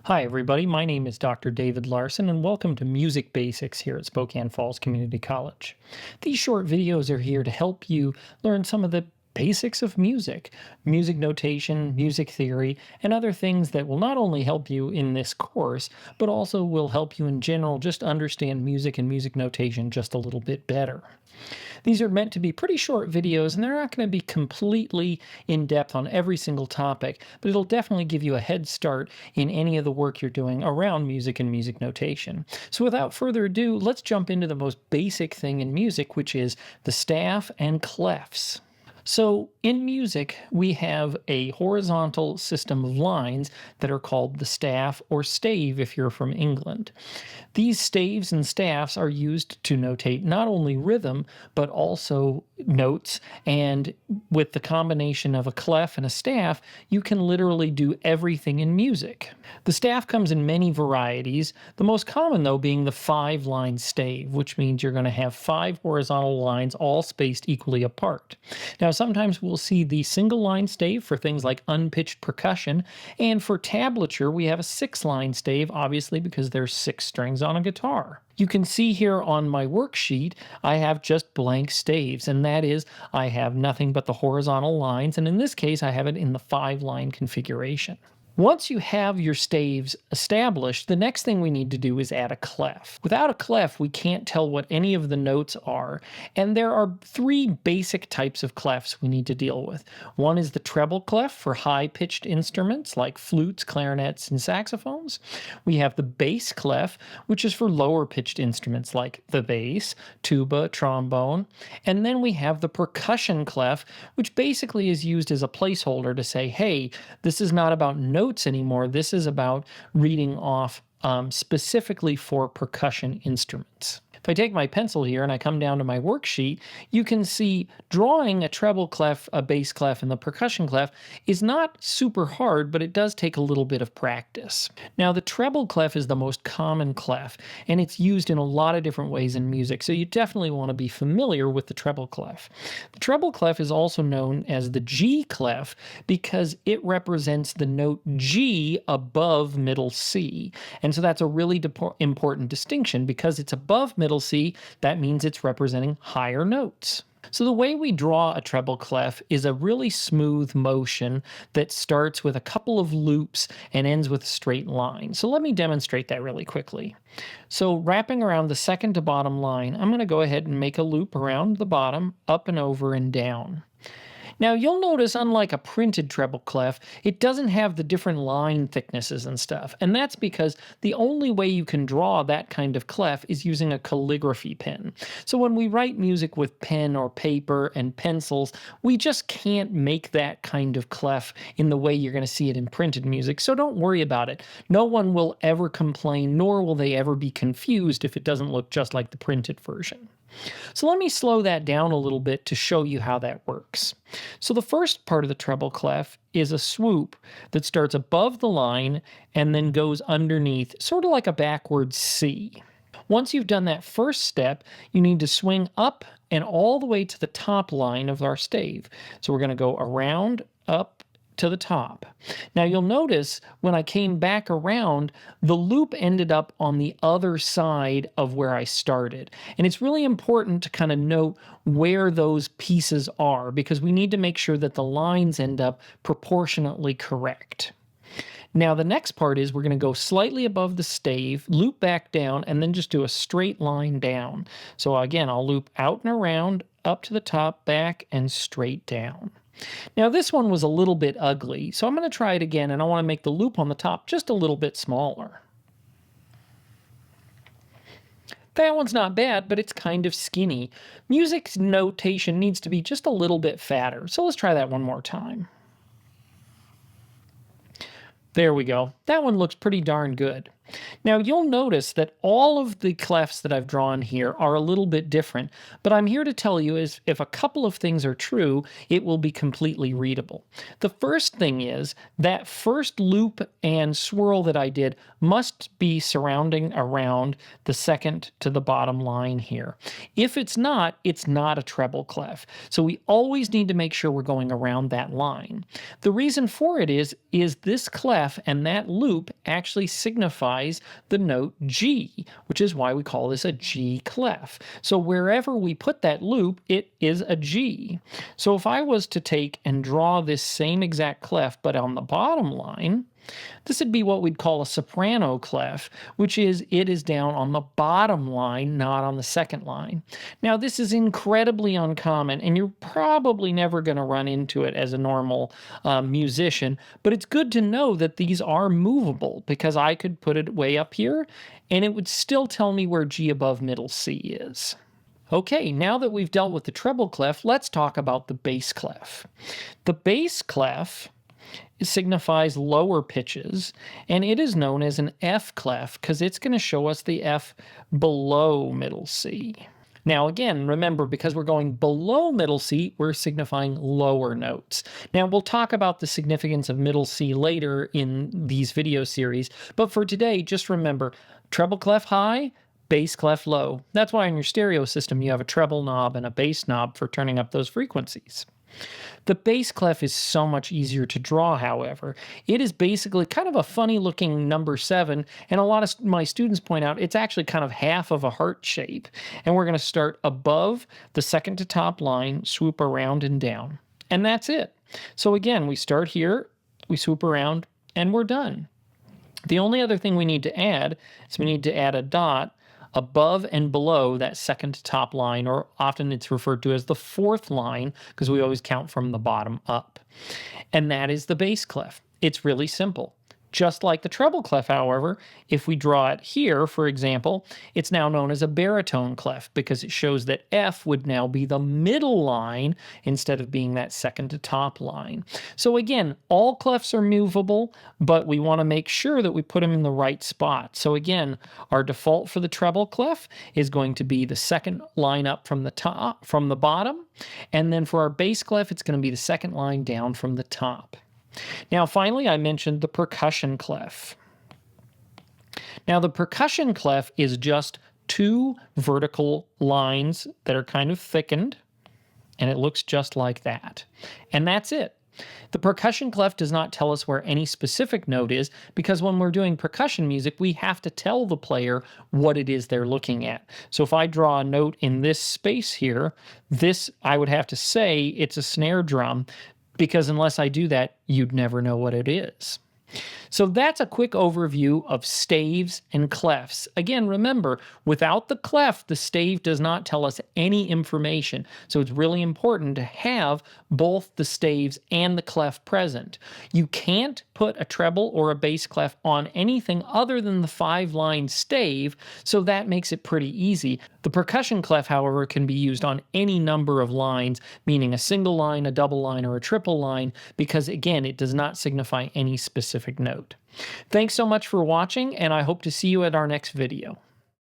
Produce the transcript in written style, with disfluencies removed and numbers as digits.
Hi, everybody. My name is Dr. David Larson, and welcome to Music Basics here at Spokane Falls Community College. These short videos are here to help you learn some of the basics of music notation, music theory, and other things that will not only help you in this course, but also will help you in general just understand music and music notation just a little bit better. These are meant to be pretty short videos, and they're not going to be completely in-depth on every single topic, but it'll definitely give you a head start in any of the work you're doing around music and music notation. So without further ado, let's jump into the most basic thing in music, which is the staff and clefs. So in music, we have a horizontal system of lines that are called the staff or stave if you're from England. These staves and staffs are used to notate not only rhythm, but also notes, and with the combination of a clef and a staff, you can literally do everything in music. The staff comes in many varieties, the most common though being the 5-line stave, which means you're going to have 5 horizontal lines all spaced equally apart. Now sometimes we'll see the single line stave for things like unpitched percussion, and for tablature we have a 6-line stave, obviously because there's 6 strings on a guitar. You can see here on my worksheet I have just blank staves, and that is I have nothing but the horizontal lines, and in this case I have it in the 5-line configuration. Once you have your staves established, the next thing we need to do is add a clef. Without a clef, we can't tell what any of the notes are, and there are 3 basic types of clefs we need to deal with. One is the treble clef for high-pitched instruments like flutes, clarinets, and saxophones. We have the bass clef, which is for lower-pitched instruments like the bass, tuba, trombone, and then we have the percussion clef, which basically is used as a placeholder to say, hey, this is not about notes anymore. This is about reading off specifically for percussion instruments. If I take my pencil here and I come down to my worksheet, you can see drawing a treble clef, a bass clef, and the percussion clef is not super hard, but it does take a little bit of practice. Now, the treble clef is the most common clef, and it's used in a lot of different ways in music, so you definitely want to be familiar with the treble clef. The treble clef is also known as the G clef because it represents the note G above middle C, and so that's a really important distinction because it's above middle C, that means it's representing higher notes. So the way we draw a treble clef is a really smooth motion that starts with a couple of loops and ends with a straight line. So let me demonstrate that really quickly. So wrapping around the second to bottom line, I'm going to go ahead and make a loop around the bottom, up and over and down. Now you'll notice, unlike a printed treble clef, it doesn't have the different line thicknesses and stuff, and that's because the only way you can draw that kind of clef is using a calligraphy pen. So when we write music with pen or paper and pencils, we just can't make that kind of clef in the way you're going to see it in printed music, so don't worry about it. No one will ever complain, nor will they ever be confused if it doesn't look just like the printed version. So let me slow that down a little bit to show you how that works. So the first part of the treble clef is a swoop that starts above the line and then goes underneath, sort of like a backwards C. Once you've done that first step, you need to swing up and all the way to the top line of our stave. So we're going to go around, up, to the top. Now you'll notice when I came back around, the loop ended up on the other side of where I started. And it's really important to kind of note where those pieces are because we need to make sure that the lines end up proportionately correct. Now the next part is we're going to go slightly above the stave, loop back down, and then just do a straight line down. So again, I'll loop out and around, up to the top, back, and straight down. Now this one was a little bit ugly, so I'm going to try it again, and I want to make the loop on the top just a little bit smaller. That one's not bad, but it's kind of skinny. Music's notation needs to be just a little bit fatter, so let's try that one more time. There we go. That one looks pretty darn good. Now you'll notice that all of the clefs that I've drawn here are a little bit different, but I'm here to tell you is if a couple of things are true, it will be completely readable. The first thing is that first loop and swirl that I did must be surrounding around the second to the bottom line here. If it's not a treble clef. So we always need to make sure we're going around that line. The reason for it is this clef and that loop actually signifies the note G, which is why we call this a G clef. So wherever we put that loop, it is a G. So if I was to take and draw this same exact clef, but on the bottom line, this would be what we'd call a soprano clef, which is it is down on the bottom line, not on the second line. Now, this is incredibly uncommon, and you're probably never going to run into it as a normal musician, but it's good to know that these are movable because I could put it way up here, and it would still tell me where G above middle C is. Okay, now that we've dealt with the treble clef, let's talk about the bass clef. The bass clef signifies lower pitches, and it is known as an F clef because it's going to show us the F below middle C. Now again, remember, because we're going below middle C, we're signifying lower notes. Now we'll talk about the significance of middle C later in these video series, but for today, just remember, treble clef high, bass clef low. That's why in your stereo system you have a treble knob and a bass knob for turning up those frequencies. The bass clef is so much easier to draw, however. It is basically kind of a funny looking number 7, and a lot of my students point out it's actually kind of half of a heart shape. And we're going to start above the second to top line, swoop around and down. And that's it. So again, we start here, we swoop around, and we're done. The only other thing we need to add is we need to add a dot above and below that second to top line, or often it's referred to as the fourth line because we always count from the bottom up. And that is the bass clef. It's really simple. Just like the treble clef, however, if we draw it here, for example, it's now known as a baritone clef because it shows that F would now be the middle line instead of being that second to top line. So again, all clefs are movable, but we want to make sure that we put them in the right spot. So again, our default for the treble clef is going to be the second line up from the top, from the bottom, and then for our bass clef, it's going to be the second line down from the top. Now, finally, I mentioned the percussion clef. Now, the percussion clef is just 2 vertical lines that are kind of thickened, and it looks just like that. And that's it. The percussion clef does not tell us where any specific note is because when we're doing percussion music, we have to tell the player what it is they're looking at. So if I draw a note in this space here, this I would have to say it's a snare drum, because unless I do that, you'd never know what it is. So that's a quick overview of staves and clefs. Again, remember, without the clef, the stave does not tell us any information. So it's really important to have both the staves and the clef present. You can't put a treble or a bass clef on anything other than the 5-line stave, so that makes it pretty easy. The percussion clef, however, can be used on any number of lines, meaning a single line, a double line, or a triple line, because again, it does not signify any specific note. Thanks so much for watching, and I hope to see you at our next video.